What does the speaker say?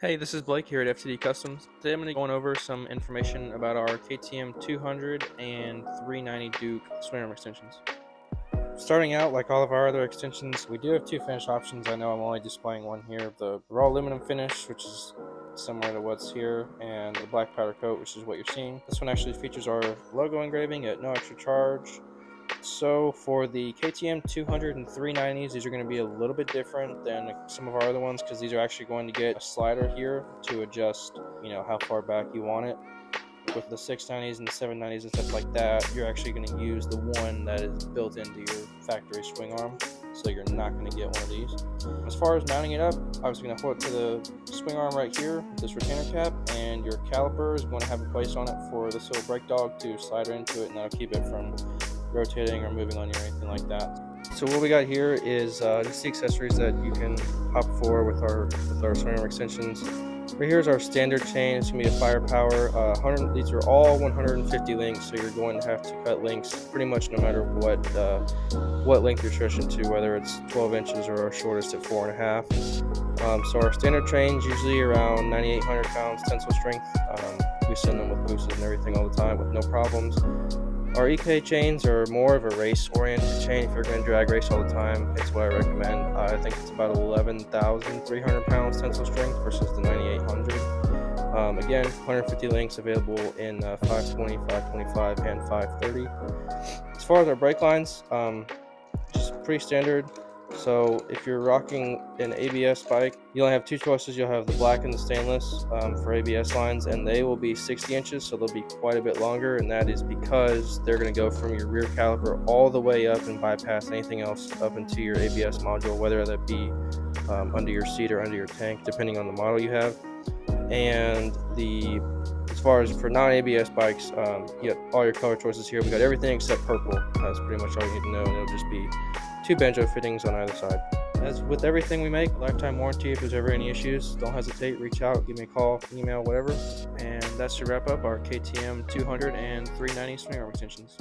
Hey, this is Blake here at FTD Customs. Today I'm going to be going over some information about our KTM 200 and 390 Duke Swingarm extensions. Starting out, like all of our other extensions, we do have two finish options. I know I'm only displaying one here, the raw aluminum finish, which is similar to what's here, and the black powder coat, which is what you're seeing. This one actually features our logo engraving at no extra charge. So for the KTM 200 and 390s, these are going to be a little bit different than some of our other ones because these are actually going to get a slider here to adjust, how far back you want it. With the 690s and the 790s and stuff like that, you're actually going to use the one that is built into your factory swing arm, so you're not going to get one of these. As far as mounting it up, I was going to hold it to the swing arm right here, this retainer cap, and your caliper is going to have a place on it for this little brake dog to slide into it, and that'll keep it from rotating or moving on you or anything like that. So what we got here is just the accessories that you can opt for with our Swingarm extensions. Right here is our standard chain. It's going to be a firepower. These are all 150 links, so you're going to have to cut links pretty much no matter what length you're stretching to, whether it's 12 inches or our shortest at 4.5. So our standard chain's usually around 9,800 pounds tensile strength. We send them with boosters and everything all the time with no problems. Our EK chains are more of a race-oriented chain. If you're going to drag race all the time, it's what I recommend. I think it's about 11,300 pounds tensile strength versus the 9,800. Again, 150 links available in 520, 525, and 530. As far as our brake lines, just pretty standard. So if you're rocking an ABS bike, you only have two choices. You'll have the black and the stainless for ABS lines, and they will be 60 inches, so they'll be quite a bit longer, and that is because they're going to go from your rear caliper all the way up and bypass anything else up into your ABS module, whether that be under your seat or under your tank, depending on the model you have. And as far as for non-ABS bikes, you got all your color choices here. We got everything except purple. That's pretty much all you need to know, and it'll just be two banjo fittings on either side. As with everything we make, lifetime warranty. If there's ever any issues, don't hesitate, reach out, give me a call, email, whatever. And that's to wrap up our KTM 200 and 390 Swingarm extensions.